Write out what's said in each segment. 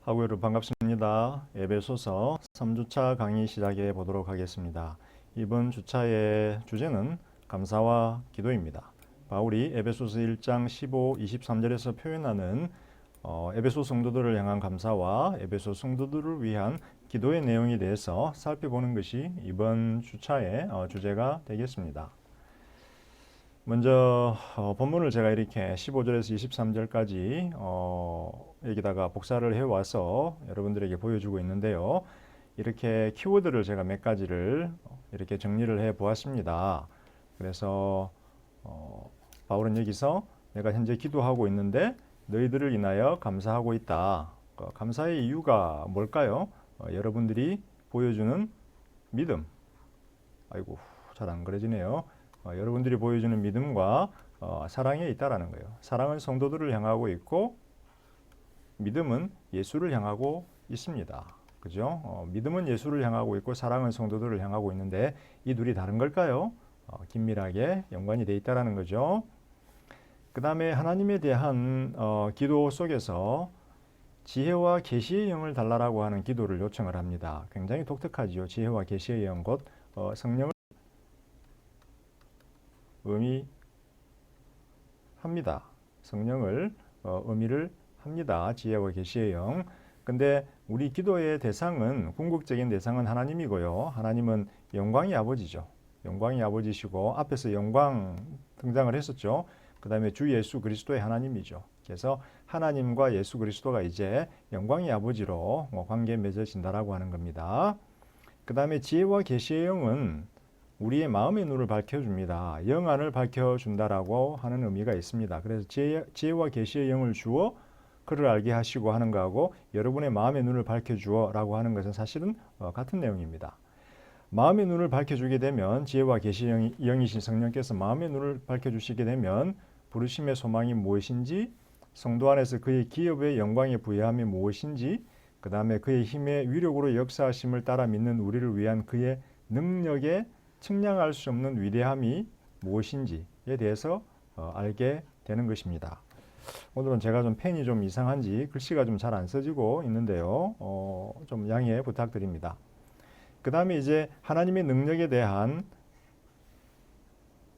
하고 여러분 반갑습니다. 에베소서 3주차 강의 시작해 보도록 하겠습니다. 이번 주차의 주제는 감사와 기도입니다. 바울이 에베소서 1장 15, 23절에서 표현하는 에베소 성도들을 향한 감사와 에베소 성도들을 위한 기도의 내용에 대해서 살펴보는 것이 이번 주차의 주제가 되겠습니다. 먼저 본문을 제가 이렇게 15절에서 23절까지 여기다가 복사를 해와서 여러분들에게 보여주고 있는데요. 이렇게 키워드를 제가 몇 가지를 이렇게 정리를 해 보았습니다. 그래서 바울은 여기서 내가 현재 기도하고 있는데 너희들을 인하여 감사하고 있다. 감사의 이유가 뭘까요? 여러분들이 보여주는 믿음. 아이고, 잘 안 그려지네요. 여러분들이 보여주는 믿음과 사랑에 있다라는 거예요. 사랑은 성도들을 향하고 있고 믿음은 예수를 향하고 있습니다. 그죠? 믿음은 예수를 향하고 있고 사랑은 성도들을 향하고 있는데 이 둘이 다른 걸까요? 긴밀하게 연관이 돼 있다라는 거죠. 그 다음에 하나님에 대한 기도 속에서 지혜와 계시의 영을 달라라고 하는 기도를 요청을 합니다. 굉장히 독특하지요. 지혜와 계시의 영, 곧 성령을 의미합니다. 성령을 의미를 합니다. 지혜와 계시의 영. 근데 우리 기도의 대상은 궁극적인 대상은 하나님이고요. 하나님은 영광의 아버지죠. 영광의 아버지시고 앞에서 영광 등장을 했었죠. 그 다음에 주 예수 그리스도의 하나님이죠. 그래서 하나님과 예수 그리스도가 이제 영광의 아버지로 관계 맺어진다라고 하는 겁니다. 그 다음에 지혜와 계시의 영은 우리의 마음의 눈을 밝혀줍니다. 영안을 밝혀준다라고 하는 의미가 있습니다. 그래서 지혜와 계시의 영을 주어 그를 알게 하시고 하는 거하고 여러분의 마음의 눈을 밝혀주어라고 하는 것은 사실은 같은 내용입니다. 마음의 눈을 밝혀주게 되면 지혜와 계시의 영이신 성령께서 마음의 눈을 밝혀주시게 되면 부르심의 소망이 무엇인지, 성도 안에서 그의 기업의 영광의 부여함이 무엇인지, 그 다음에 그의 힘의 위력으로 역사하심을 따라 믿는 우리를 위한 그의 능력의 측량할 수 없는 위대함이 무엇인지에 대해서 알게 되는 것입니다. 오늘은 제가 좀 펜이 좀 이상한지 글씨가 좀 잘 안 써지고 있는데요. 좀 양해 부탁드립니다. 그 다음에 이제 하나님의 능력에 대한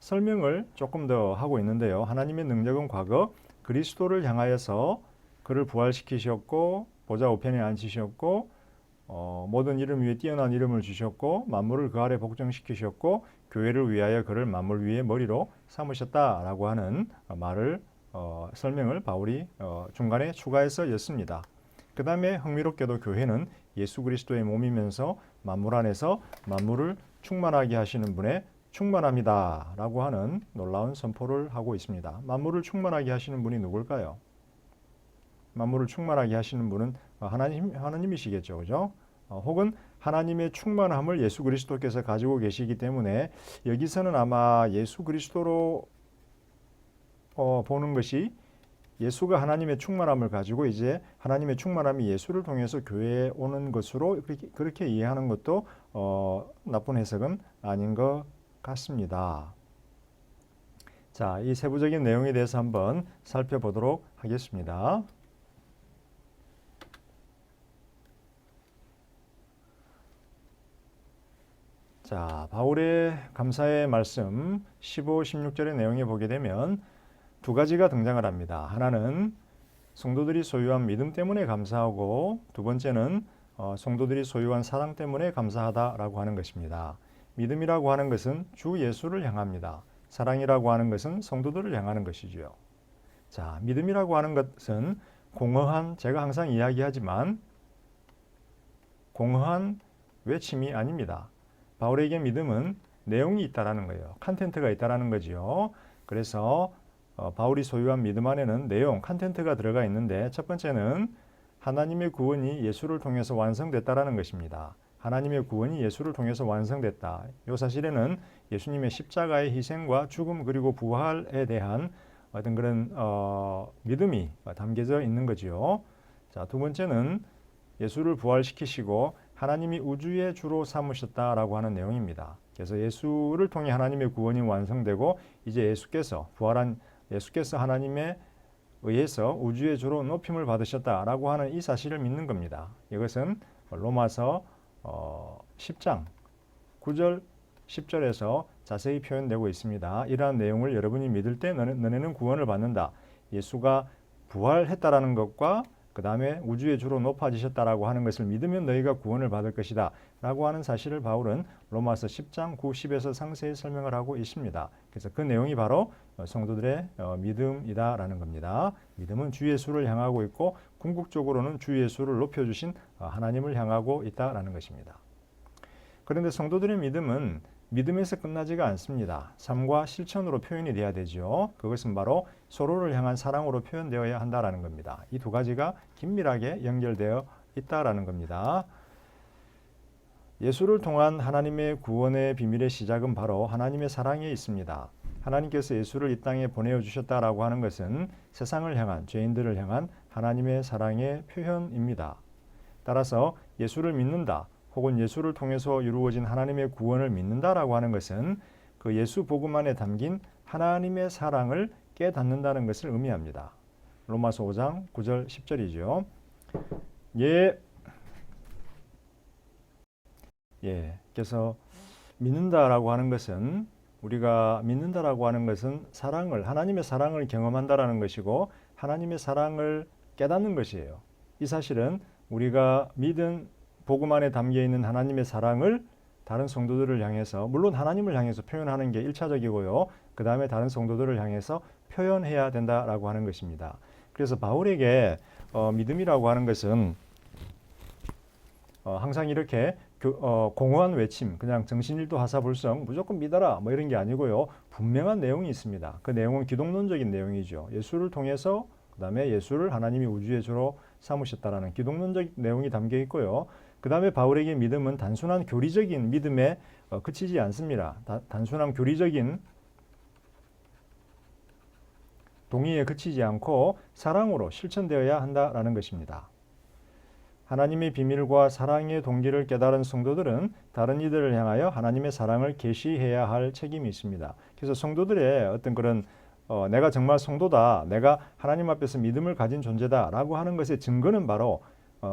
설명을 조금 더 하고 있는데요. 하나님의 능력은 과거 그리스도를 향하여서 그를 부활시키셨고 보좌 우편에 앉히셨고 모든 이름 위에 뛰어난 이름을 주셨고 만물을 그 아래 복종시키셨고 교회를 위하여 그를 만물 위의 머리로 삼으셨다라고 하는 말을 설명을 바울이 중간에 추가해서 였습니다. 그 다음에 흥미롭게도 교회는 예수 그리스도의 몸이면서 만물 안에서 만물을 충만하게 하시는 분의 충만합니다 라고 하는 놀라운 선포를 하고 있습니다. 만물을 충만하게 하시는 분이 누굴까요? 만물을 충만하게 하시는 분은 하나님이시겠죠. 그죠? 혹은 하나님의 충만함을 예수 그리스도께서 가지고 계시기 때문에 여기서는 아마 예수 그리스도로 보는 것이 예수가 하나님의 충만함을 가지고 이제 하나님의 충만함이 예수를 통해서 교회에 오는 것으로 그렇게 이해하는 것도 나쁜 해석은 아닌 것 같습니다. 자, 이 세부적인 내용에 대해서 한번 살펴보도록 하겠습니다. 자, 바울의 감사의 말씀 15, 16절의 내용에 보게 되면 두 가지가 등장을 합니다. 하나는 성도들이 소유한 믿음 때문에 감사하고 두 번째는 성도들이 소유한 사랑 때문에 감사하다라고 하는 것입니다. 믿음이라고 하는 것은 주 예수를 향합니다. 사랑이라고 하는 것은 성도들을 향하는 것이지요. 자, 믿음이라고 하는 것은 공허한, 제가 항상 이야기하지만 공허한 외침이 아닙니다. 바울에게 믿음은 내용이 있다라는 거예요. 컨텐트가 있다라는 거지요. 그래서 바울이 소유한 믿음 안에는 내용, 컨텐트가 들어가 있는데 첫 번째는 하나님의 구원이 예수를 통해서 완성됐다라는 것입니다. 하나님의 구원이 예수를 통해서 완성됐다. 이 사실에는 예수님의 십자가의 희생과 죽음 그리고 부활에 대한 어떤 그런 믿음이 담겨져 있는 거지요. 자, 두 번째는 예수를 부활시키시고 하나님이 우주의 주로 삼으셨다라고 하는 내용입니다. 그래서 예수를 통해 하나님의 구원이 완성되고 이제 예수께서 부활한 예수께서 하나님의 의해서 우주의 주로 높임을 받으셨다라고 하는 이 사실을 믿는 겁니다. 이것은 로마서 10장 9절 10절에서 자세히 표현되고 있습니다. 이러한 내용을 여러분이 믿을 때 너네는 구원을 받는다. 예수가 부활했다라는 것과 그 다음에 우주의 주로 높아지셨다라고 하는 것을 믿으면 너희가 구원을 받을 것이다 라고 하는 사실을 바울은 로마서 10장 9, 10에서 상세히 설명을 하고 있습니다. 그래서 그 내용이 바로 성도들의 믿음이다 라는 겁니다. 믿음은 주 예수를 향하고 있고 궁극적으로는 주 예수를 높여주신 하나님을 향하고 있다라는 것입니다. 그런데 성도들의 믿음은 믿음에서 끝나지가 않습니다. 삶과 실천으로 표현이 돼야 되죠. 그것은 바로 서로를 향한 사랑으로 표현되어야 한다라는 겁니다. 이 두 가지가 긴밀하게 연결되어 있다라는 겁니다. 예수를 통한 하나님의 구원의 비밀의 시작은 바로 하나님의 사랑에 있습니다. 하나님께서 예수를 이 땅에 보내어 주셨다라고 하는 것은 세상을 향한 죄인들을 향한 하나님의 사랑의 표현입니다. 따라서 예수를 믿는다 혹은 예수를 통해서 이루어진 하나님의 구원을 믿는다라고 하는 것은 그 예수 복음 안에 담긴 하나님의 사랑을 깨닫는다는 것을 의미합니다. 로마서 5장 9절 10절이죠. 그래서 믿는다라고 하는 것은 우리가 믿는다라고 하는 것은 하나님의 사랑을 경험한다라는 것이고 하나님의 사랑을 깨닫는 것이에요. 이 사실은 우리가 믿은 복음 안에 담겨 있는 하나님의 사랑을 다른 성도들을 향해서 물론 하나님을 향해서 표현하는 게 1차적이고요. 그 다음에 다른 성도들을 향해서 표현해야 된다라고 하는 것입니다. 그래서 바울에게 믿음이라고 하는 것은 항상 이렇게 공허한 외침, 그냥 정신일도 하사불성 무조건 믿어라 뭐 이런 게 아니고요. 분명한 내용이 있습니다. 그 내용은 기독론적인 내용이죠. 예수를 통해서 그 다음에 예수를 하나님이 우주의 주로 삼으셨다라는 기독론적 내용이 담겨 있고요. 그 다음에 바울에게 믿음은 단순한 교리적인 믿음에 그치지 않습니다. 단순한 교리적인 동의에 그치지 않고 사랑으로 실천되어야 한다라는 것입니다. 하나님의 비밀과 사랑의 동기를 깨달은 성도들은 다른 이들을 향하여 하나님의 사랑을 계시해야 할 책임이 있습니다. 그래서 성도들의 어떤 그런 내가 정말 성도다, 내가 하나님 앞에서 믿음을 가진 존재다라고 하는 것의 증거는 바로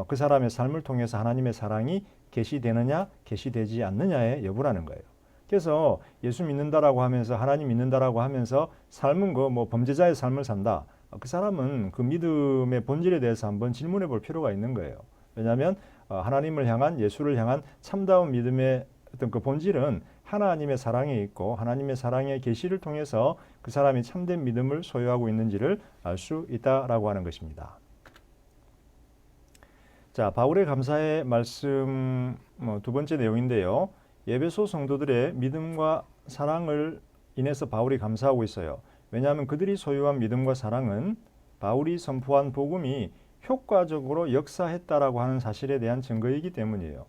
그 사람의 삶을 통해서 하나님의 사랑이 계시되느냐, 계시되지 않느냐의 여부라는 거예요. 그래서 예수 믿는다라고 하면서 하나님 믿는다라고 하면서 삶은 뭐 범죄자의 삶을 산다. 그 사람은 그 믿음의 본질에 대해서 한번 질문해 볼 필요가 있는 거예요. 왜냐하면 하나님을 향한 예수를 향한 참다운 믿음의 어떤 그 본질은 하나님의 사랑에 있고 하나님의 사랑의 계시를 통해서 그 사람이 참된 믿음을 소유하고 있는지를 알 수 있다라고 하는 것입니다. 자, 바울의 감사의 말씀 두 번째 내용인데요. 에베소 성도들의 믿음과 사랑을 인해서 바울이 감사하고 있어요. 왜냐하면 그들이 소유한 믿음과 사랑은 바울이 선포한 복음이 효과적으로 역사했다라고 하는 사실에 대한 증거이기 때문이에요.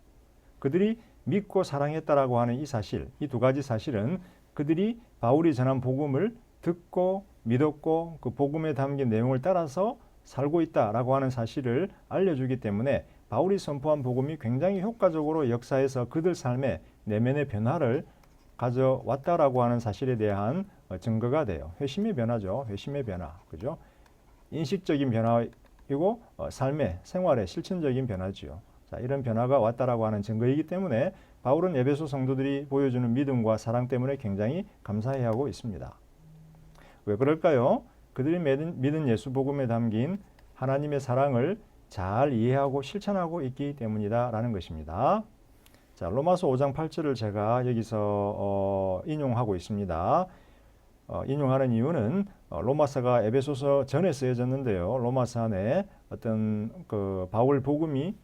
그들이 믿고 사랑했다라고 하는 이 사실, 이 두 가지 사실은 그들이 바울이 전한 복음을 듣고 믿었고 그 복음에 담긴 내용을 따라서 살고 있다라고 하는 사실을 알려주기 때문에 바울이 선포한 복음이 굉장히 효과적으로 역사해서 그들 삶의 내면의 변화를 가져왔다라고 하는 사실에 대한 증거가 돼요. 회심의 변화죠. 회심의 변화. 그죠? 인식적인 변화이고 삶의 생활의 실천적인 변화지요. 자, 이런 변화가 왔다라고 하는 증거이기 때문에 바울은 에베소 성도들이 보여주는 믿음과 사랑 때문에 굉장히 감사해하고 있습니다. 왜 그럴까요? 그들이 믿은 예수 복음에 담긴 하나님의 사랑을 잘 이해하고 실천하고 있기 때문이다라는 것입니다. 자, 로마서 5장 8절을 제가 여기서 인용하고 있습니다. 인용하는 이유는 로마서가 에베소서 전에 쓰여졌는데요. 로마서 안에 어떤 그 바울 복음이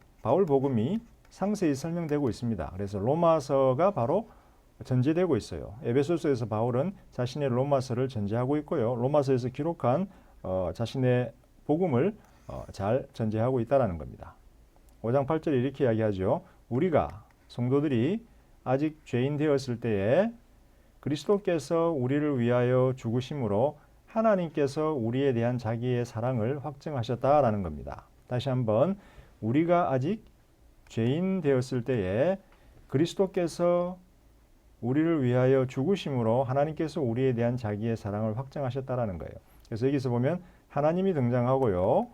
상세히 설명되고 있습니다. 그래서 로마서가 바로 전제되고 있어요. 에베소서에서 바울은 자신의 로마서를 전제하고 있고요. 로마서에서 기록한 자신의 복음을 잘 전제하고 있다라는 겁니다. 5장 8절에 이렇게 이야기하죠. 우리가 성도들이 아직 죄인 되었을 때에 그리스도께서 우리를 위하여 죽으심으로 하나님께서 우리에 대한 자기의 사랑을 확증하셨다라는 겁니다. 다시 한번 우리가 아직 죄인 되었을 때에 그리스도께서 우리를 위하여 죽으심으로 하나님께서 우리에 대한 자기의 사랑을 확증하셨다라는 거예요. 그래서 여기서 보면 하나님이 등장하고요.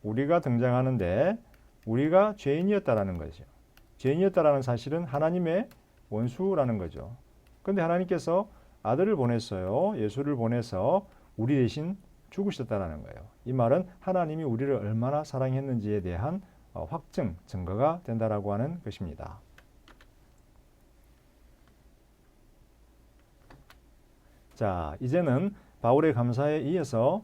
우리가 등장하는데 우리가 죄인이었다라는 거죠. 죄인이었다라는 사실은 하나님의 원수라는 거죠. 그런데 하나님께서 아들을 보냈어요. 예수를 보내서 우리 대신 죽으셨다라는 거예요. 이 말은 하나님이 우리를 얼마나 사랑했는지에 대한 확증, 증거가 된다라고 하는 것입니다. 자, 이제는 바울의 감사에 이어서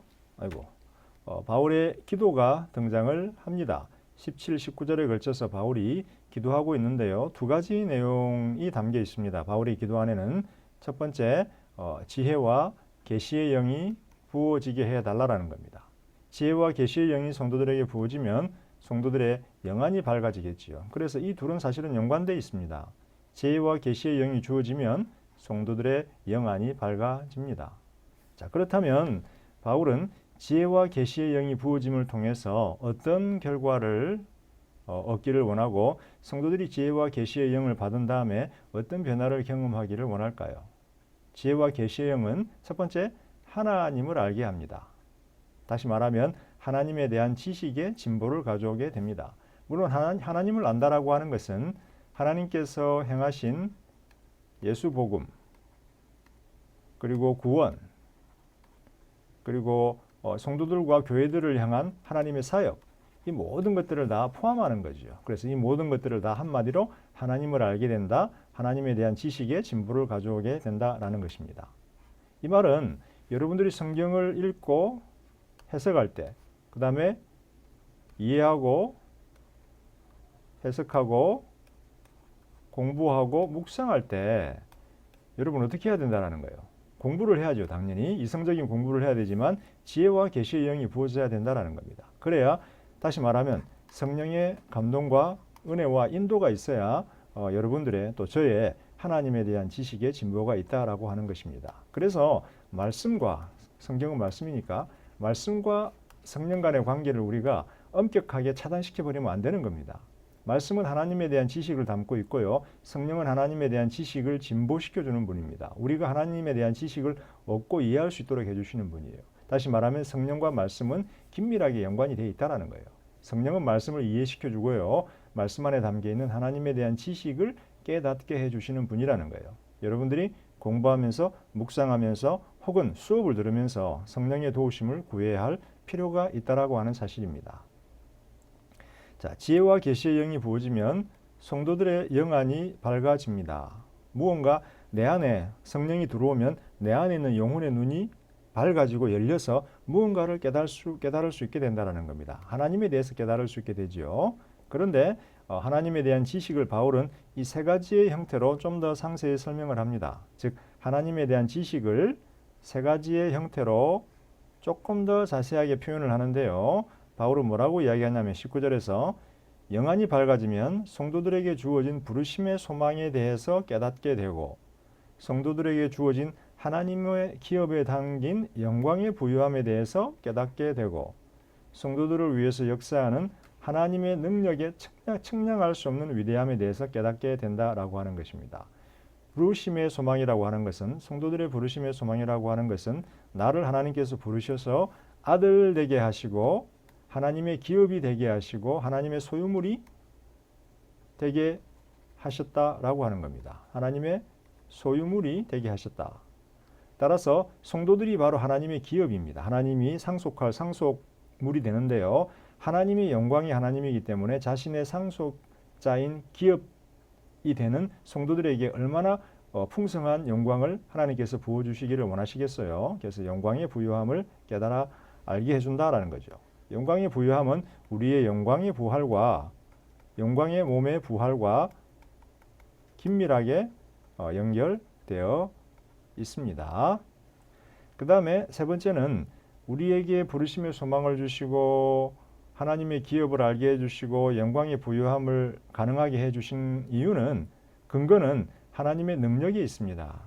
바울의 기도가 등장을 합니다. 17, 19절에 걸쳐서 바울이 기도하고 있는데요. 두 가지 내용이 담겨 있습니다. 바울의 기도 안에는 첫 번째, 지혜와 계시의 영이 부어지게 해달라는 겁니다. 지혜와 계시의 영이 성도들에게 부어지면 성도들의 영안이 밝아지겠지요. 그래서 이 둘은 사실은 연관되어 있습니다. 지혜와 계시의 영이 주어지면 성도들의 영안이 밝아집니다. 자, 그렇다면 바울은 지혜와 계시의 영이 부어짐을 통해서 어떤 결과를 얻기를 원하고 성도들이 지혜와 계시의 영을 받은 다음에 어떤 변화를 경험하기를 원할까요? 지혜와 계시의 영은 첫 번째, 하나님을 알게 합니다. 다시 말하면 하나님에 대한 지식의 진보를 가져오게 됩니다. 물론 하나님을 안다라고 하는 것은 하나님께서 행하신 예수 복음, 그리고 구원, 그리고 성도들과 교회들을 향한 하나님의 사역, 이 모든 것들을 다 포함하는 거죠. 그래서 이 모든 것들을 다 한마디로 하나님을 알게 된다, 하나님에 대한 지식의 진보를 가져오게 된다라는 것입니다. 이 말은 여러분들이 성경을 읽고 해석할 때, 그 다음에 이해하고 해석하고 공부하고 묵상할 때 여러분 어떻게 해야 된다는 거예요? 공부를 해야죠. 당연히 이성적인 공부를 해야 되지만 지혜와 계시의 영이 부어져야 된다는 겁니다. 그래야 다시 말하면 성령의 감동과 은혜와 인도가 있어야 여러분들의 또 저의 하나님에 대한 지식의 진보가 있다라고 하는 것입니다. 그래서 말씀과 성경은 말씀이니까 말씀과 성령 간의 관계를 우리가 엄격하게 차단시켜버리면 안 되는 겁니다. 말씀은 하나님에 대한 지식을 담고 있고요. 성령은 하나님에 대한 지식을 진보시켜주는 분입니다. 우리가 하나님에 대한 지식을 얻고 이해할 수 있도록 해주시는 분이에요. 다시 말하면 성령과 말씀은 긴밀하게 연관이 되어 있다는 거예요. 성령은 말씀을 이해시켜주고요. 말씀 안에 담겨있는 하나님에 대한 지식을 깨닫게 해주시는 분이라는 거예요. 여러분들이 공부하면서 묵상하면서 혹은 수업을 들으면서 성령의 도우심을 구해야 할 필요가 있다라고 하는 사실입니다. 자, 지혜와 계시의 영이 부어지면 성도들의 영안이 밝아집니다. 무언가 내 안에 성령이 들어오면 내 안에 있는 영혼의 눈이 밝아지고 열려서 무언가를 깨달을 수 있게 된다는 겁니다. 하나님에 대해서 깨달을 수 있게 되죠. 그런데 하나님에 대한 지식을 바울은 이 세 가지의 형태로 좀 더 상세히 설명을 합니다. 즉 하나님에 대한 지식을 세 가지의 형태로 조금 더 자세하게 표현을 하는데요. 바울은 뭐라고 이야기하냐면 19절에서 영안이 밝아지면 성도들에게 주어진 부르심의 소망에 대해서 깨닫게 되고 성도들에게 주어진 하나님의 기업에 담긴 영광의 부유함에 대해서 깨닫게 되고 성도들을 위해서 역사하는 하나님의 능력에 측량할 수 없는 위대함에 대해서 깨닫게 된다라고 하는 것입니다. 부르심의 소망이라고 하는 것은 성도들의 부르심의 소망이라고 하는 것은 나를 하나님께서 부르셔서 아들 되게 하시고 하나님의 기업이 되게 하시고 하나님의 소유물이 되게 하셨다라고 하는 겁니다. 하나님의 소유물이 되게 하셨다. 따라서 성도들이 바로 하나님의 기업입니다. 하나님이 상속할 상속물이 되는데요. 하나님의 영광이 하나님이기 때문에 자신의 상속자인 기업이 되는 성도들에게 얼마나 풍성한 영광을 하나님께서 부어주시기를 원하시겠어요. 그래서 영광의 부유함을 깨달아 알게 해준다라는 거죠. 영광의 부유함은 우리의 영광의 부활과 영광의 몸의 부활과 긴밀하게 연결되어 있습니다. 그 다음에 세 번째는 우리에게 부르심의 소망을 주시고 하나님의 기업을 알게 해주시고 영광의 부유함을 가능하게 해주신 이유는 근거는 하나님의 능력이 있습니다.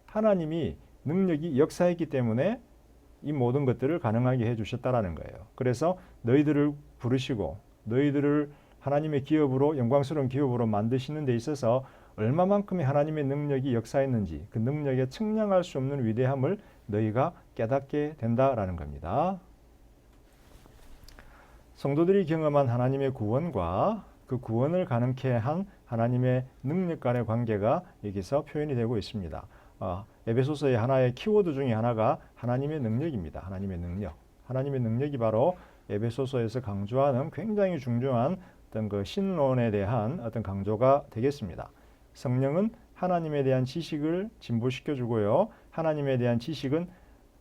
하나님이 능력이 역사했기 때문에 이 모든 것들을 가능하게 해주셨다라는 거예요. 그래서 너희들을 부르시고 너희들을 하나님의 기업으로 영광스러운 기업으로 만드시는 데 있어서 얼마만큼의 하나님의 능력이 역사했는지 그 능력에 측량할 수 없는 위대함을 너희가 깨닫게 된다라는 겁니다. 성도들이 경험한 하나님의 구원과 그 구원을 가능케 한 하나님의 능력 간의 관계가 여기서 표현이 되고 있습니다. 에베소서의 하나의 키워드 중에 하나가 하나님의 능력입니다. 하나님의 능력. 하나님의 능력이 바로 에베소서에서 강조하는 굉장히 중요한 어떤 그 신론에 대한 어떤 강조가 되겠습니다. 성령은 하나님에 대한 지식을 진보시켜 주고요. 하나님에 대한 지식은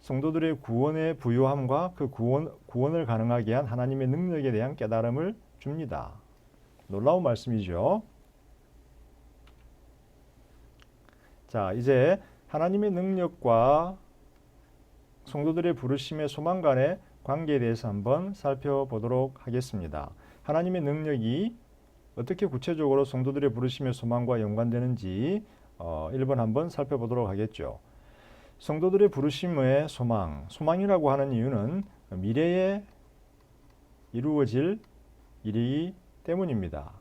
성도들의 구원의 부요함과 그 구원을 가능하게 한 하나님의 능력에 대한 깨달음을 줍니다. 놀라운 말씀이죠. 자, 이제 하나님의 능력과 성도들의 부르심의 소망 간의 관계에 대해서 한번 살펴보도록 하겠습니다. 하나님의 능력이 어떻게 구체적으로 성도들의 부르심의 소망과 연관되는지 1번 한번 살펴보도록 하겠죠. 성도들의 부르심의 소망이라고 하는 이유는 미래에 이루어질 일이기 때문입니다.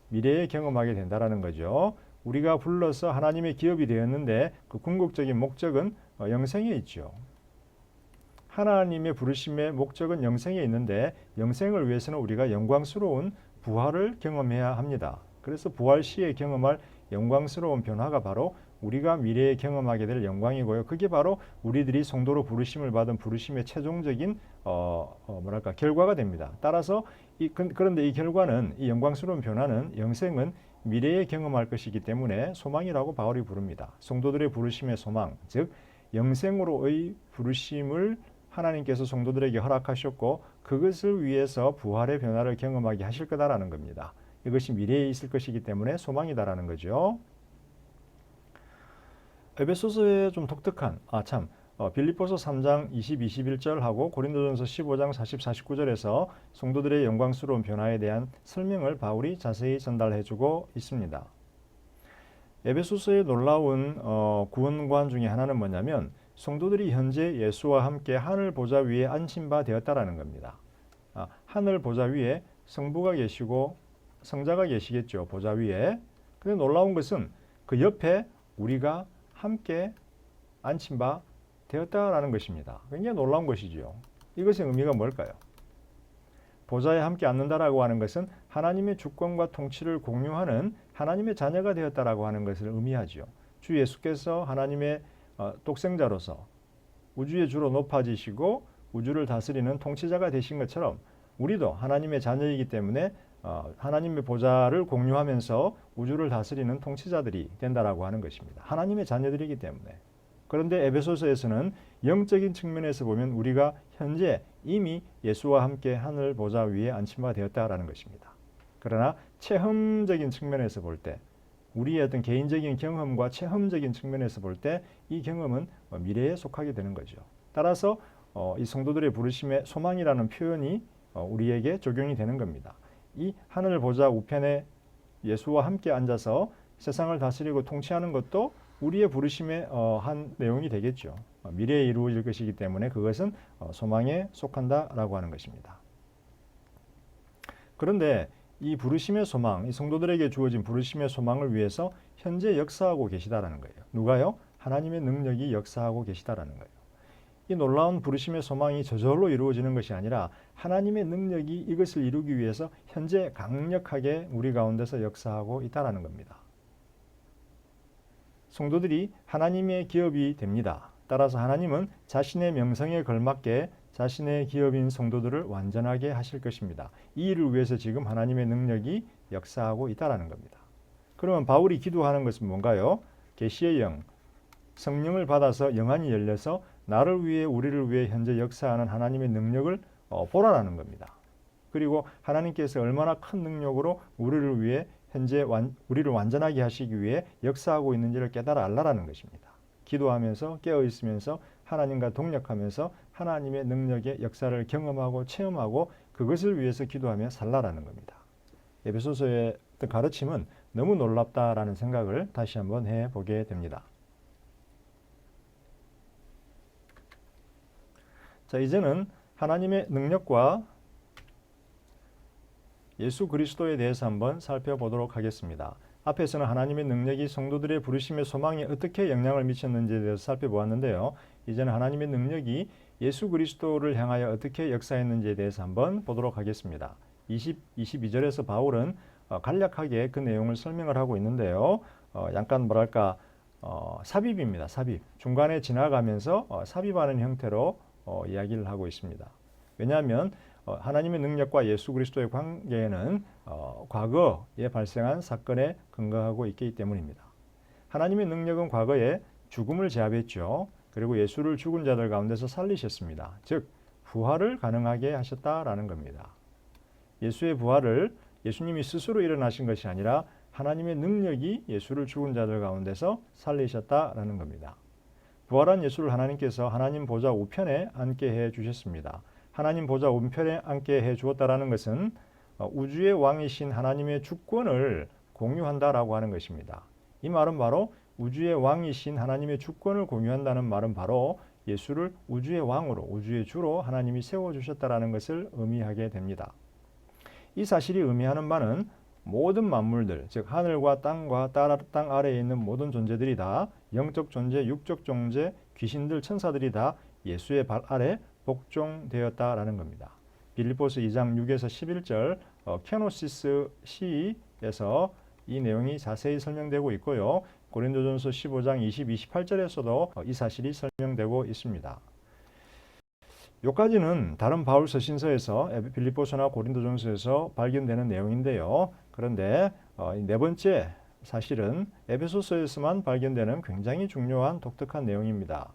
미래에 경험하게 된다는 거죠. 우리가 불러서 하나님의 기업이 되었는데 그 궁극적인 목적은 영생에 있죠. 하나님의 부르심의 목적은 영생에 있는데 영생을 위해서는 우리가 영광스러운 부활을 경험해야 합니다. 그래서 부활 시에 경험할 영광스러운 변화가 바로 우리가 미래에 경험하게 될 영광이고요. 그게 바로 우리들이 성도로 부르심을 받은 부르심의 최종적인 결과가 됩니다. 따라서 그런데 이 결과는 이 영광스러운 변화는 영생은 미래에 경험할 것이기 때문에 소망이라고 바울이 부릅니다. 성도들의 부르심의 소망, 즉 영생으로의 부르심을 하나님께서 성도들에게 허락하셨고 그것을 위해서 부활의 변화를 경험하게 하실 거다라는 겁니다. 이것이 미래에 있을 것이기 때문에 소망이다라는 거죠. 에베소서의 좀 독특한 빌립보서 3장 20, 21절하고 고린도전서 15장 40, 49절에서 성도들의 영광스러운 변화에 대한 설명을 바울이 자세히 전달해주고 있습니다. 에베소서의 놀라운 구원관 중에 하나는 뭐냐면 성도들이 현재 예수와 함께 하늘 보좌 위에 앉힌 바 되었다라는 겁니다. 하늘 보좌 위에 성부가 계시고 성자가 계시겠죠. 보좌 위에. 근데 놀라운 것은 그 옆에 우리가 함께 앉힌 바 되었다라는 것입니다. 굉장히 놀라운 것이죠. 이것의 의미가 뭘까요? 보좌에 함께 앉는다라고 하는 것은 하나님의 주권과 통치를 공유하는 하나님의 자녀가 되었다라고 하는 것을 의미하죠. 주 예수께서 하나님의 독생자로서 우주의 주로 높아지시고 우주를 다스리는 통치자가 되신 것처럼 우리도 하나님의 자녀이기 때문에 하나님의 보좌를 공유하면서 우주를 다스리는 통치자들이 된다라고 하는 것입니다. 하나님의 자녀들이기 때문에. 그런데 에베소서에서는 영적인 측면에서 보면 우리가 현재 이미 예수와 함께 하늘 보좌 위에 앉힌 바 되었다라는 것입니다. 그러나 체험적인 측면에서 볼 때 우리의 어떤 개인적인 경험과 체험적인 측면에서 볼 때 이 경험은 미래에 속하게 되는 거죠. 따라서 이 성도들의 부르심의 소망이라는 표현이 우리에게 적용이 되는 겁니다. 이 하늘 보좌 우편에 예수와 함께 앉아서 세상을 다스리고 통치하는 것도 우리의 부르심의 한 내용이 되겠죠. 미래에 이루어질 것이기 때문에 그것은 소망에 속한다라고 하는 것입니다. 그런데 이 부르심의 소망, 이 성도들에게 주어진 부르심의 소망을 위해서 현재 역사하고 계시다라는 거예요. 누가요? 하나님의 능력이 역사하고 계시다라는 거예요. 이 놀라운 부르심의 소망이 저절로 이루어지는 것이 아니라 하나님의 능력이 이것을 이루기 위해서 현재 강력하게 우리 가운데서 역사하고 있다라는 겁니다. 성도들이 하나님의 기업이 됩니다. 따라서 하나님은 자신의 명성에 걸맞게 자신의 기업인 성도들을 완전하게 하실 것입니다. 이 일을 위해서 지금 하나님의 능력이 역사하고 있다라는 겁니다. 그러면 바울이 기도하는 것은 뭔가요? 계시의 영, 성령을 받아서 영안이 열려서 나를 위해 우리를 위해 현재 역사하는 하나님의 능력을 보라라는 겁니다. 그리고 하나님께서 얼마나 큰 능력으로 우리를 위해 현재 우리를 완전하게 하시기 위해 역사하고 있는지를 깨달아 알라라는 것입니다. 기도하면서 깨어 있으면서 하나님과 동력하면서 하나님의 능력의 역사를 경험하고 체험하고 그것을 위해서 기도하며 살라라는 겁니다. 에베소서의 가르침은 너무 놀랍다라는 생각을 다시 한번 해보게 됩니다. 자, 이제는 하나님의 능력과 예수 그리스도에 대해서 한번 살펴보도록 하겠습니다. 앞에서는 하나님의 능력이 성도들의 부르심의 소망에 어떻게 영향을 미쳤는지에 대해서 살펴보았는데요. 이제는 하나님의 능력이 예수 그리스도를 향하여 어떻게 역사했는지에 대해서 한번 보도록 하겠습니다. 22절에서 바울은 간략하게 그 내용을 설명을 하고 있는데요. 약간 뭐랄까 삽입입니다. 삽입. 중간에 지나가면서 삽입하는 형태로 이야기를 하고 있습니다. 왜냐하면 하나님의 능력과 예수 그리스도의 관계에는 과거에 발생한 사건에 근거하고 있기 때문입니다. 하나님의 능력은 과거에 죽음을 제압했죠. 그리고 예수를 죽은 자들 가운데서 살리셨습니다. 즉 부활을 가능하게 하셨다라는 겁니다. 예수의 부활을 예수님이 스스로 일어나신 것이 아니라 하나님의 능력이 예수를 죽은 자들 가운데서 살리셨다라는 겁니다. 부활한 예수를 하나님께서 하나님 보좌 우편에 앉게 해 주셨습니다. 하나님 보좌 우편에 앉게 해 주었다라는 것은 우주의 왕이신 하나님의 주권을 공유한다라고 하는 것입니다. 이 말은 바로 우주의 왕이신 하나님의 주권을 공유한다는 말은 바로 예수를 우주의 왕으로, 우주의 주로 하나님이 세워주셨다라는 것을 의미하게 됩니다. 이 사실이 의미하는 바는 모든 만물들, 즉 하늘과 땅과 땅 아래에 있는 모든 존재들이 다 영적 존재, 육적 존재, 귀신들, 천사들이 다 예수의 발 아래 복종되었다라는 겁니다. 빌립보서 2장 6에서 11절 케노시스 시에서 이 내용이 자세히 설명되고 있고요. 고린도전서 15장 20, 28절에서도 이 사실이 설명되고 있습니다. 여기까지는 다른 바울 서신서에서 빌립보서나 고린도전서에서 발견되는 내용인데요. 그런데 네 번째 사실은 에베소서에서만 발견되는 굉장히 중요한 독특한 내용입니다.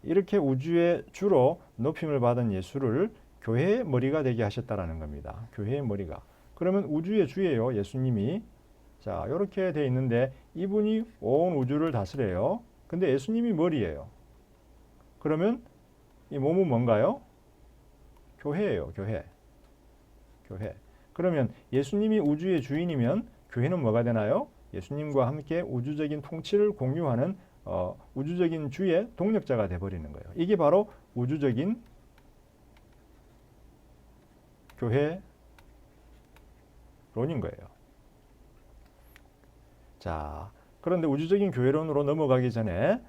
이렇게 우주의 주로 높임을 받은 예수를 교회의 머리가 되게 하셨다라는 겁니다. 교회의 머리가. 그러면 우주의 주예요. 예수님이. 자, 이렇게 돼 있는데 이분이 온 우주를 다스려요. 근데 예수님이 머리예요. 그러면 이 몸은 뭔가요? 교회예요. 교회. 그러면 예수님이 우주의 주인이면 교회는 뭐가 되나요? 예수님과 함께 우주적인 통치를 공유하는 우주적인 주의 동력자가 되어버리는 거예요. 이게 바로 우주적인 교회론인 거예요. 자, 그런데 우주적인 교회론으로 넘어가기 전에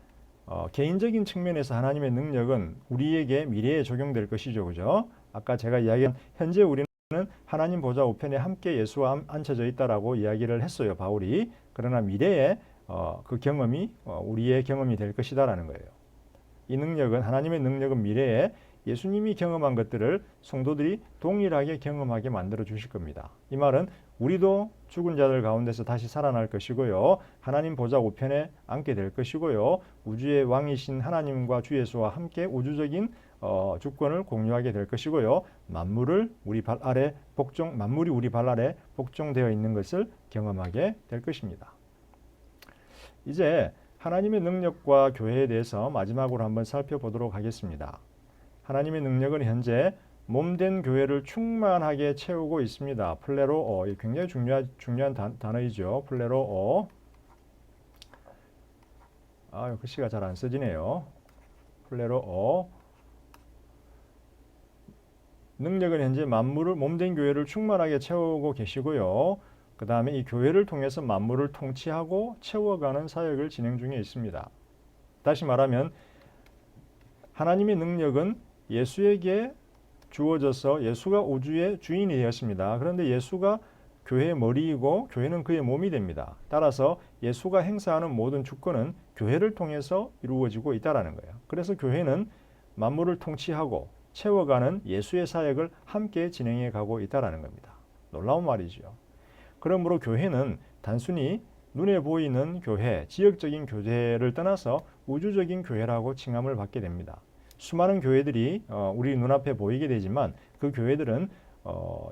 개인적인 측면에서 하나님의 능력은 우리에게 미래에 적용될 것이죠. 그죠? 아까 제가 이야기한 현재 우리는 하나님 보좌 우편에 함께 예수와 앉혀져 있다라고 이야기를 했어요. 바울이. 그러나 미래에 그 경험이 우리의 경험이 될 것이다라는 거예요. 이 능력은 하나님의 능력은 미래에 예수님이 경험한 것들을 성도들이 동일하게 경험하게 만들어 주실 겁니다. 이 말은 우리도 죽은 자들 가운데서 다시 살아날 것이고요. 하나님 보좌 우편에 앉게 될 것이고요. 우주의 왕이신 하나님과 주 예수와 함께 우주적인 주권을 공유하게 될 것이고요. 만물이 우리 발 아래 복종되어 있는 것을 경험하게 될 것입니다. 이제 하나님의 능력과 교회에 대해서 마지막으로 한번 살펴보도록 하겠습니다. 하나님의 능력은 현재 몸된 교회를 충만하게 채우고 있습니다. 플레로오, 굉장히 중요한 단어이죠. 플레로오. 글씨가 잘 안 써지네요. 플레로오. 능력은 현재 만물을 몸된 교회를 충만하게 채우고 계시고요. 그 다음에 이 교회를 통해서 만물을 통치하고 채워가는 사역을 진행 중에 있습니다. 다시 말하면 하나님의 능력은 예수에게 주어져서 예수가 우주의 주인이 되었습니다. 그런데 예수가 교회의 머리이고 교회는 그의 몸이 됩니다. 따라서 예수가 행사하는 모든 주권은 교회를 통해서 이루어지고 있다는 거예요. 그래서 교회는 만물을 통치하고 채워가는 예수의 사역을 함께 진행해 가고 있다는 겁니다. 놀라운 말이죠. 그러므로 교회는 단순히 눈에 보이는 교회, 지역적인 교회를 떠나서 우주적인 교회라고 칭함을 받게 됩니다. 수많은 교회들이 우리 눈앞에 보이게 되지만 그 교회들은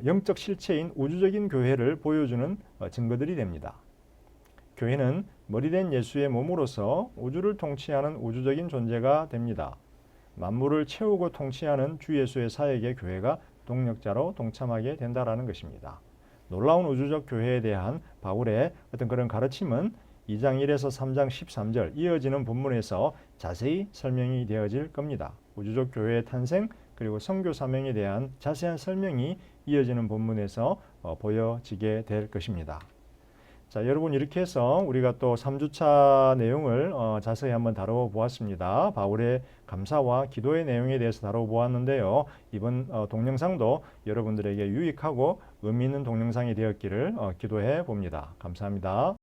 영적 실체인 우주적인 교회를 보여주는 증거들이 됩니다. 교회는 머리된 예수의 몸으로서 우주를 통치하는 우주적인 존재가 됩니다. 만물을 채우고 통치하는 주 예수의 사역에 교회가 동력자로 동참하게 된다는 것입니다. 놀라운 우주적 교회에 대한 바울의 어떤 그런 가르침은 2장 1에서 3장 13절 이어지는 본문에서 자세히 설명이 되어질 겁니다. 우주적 교회의 탄생 그리고 선교 사명에 대한 자세한 설명이 이어지는 본문에서 보여지게 될 것입니다. 자, 여러분 이렇게 해서 우리가 또 3주차 내용을 자세히 한번 다뤄보았습니다. 바울의 감사와 기도의 내용에 대해서 다뤄보았는데요. 이번 동영상도 여러분들에게 유익하고 의미 있는 동영상이 되었기를 기도해 봅니다. 감사합니다.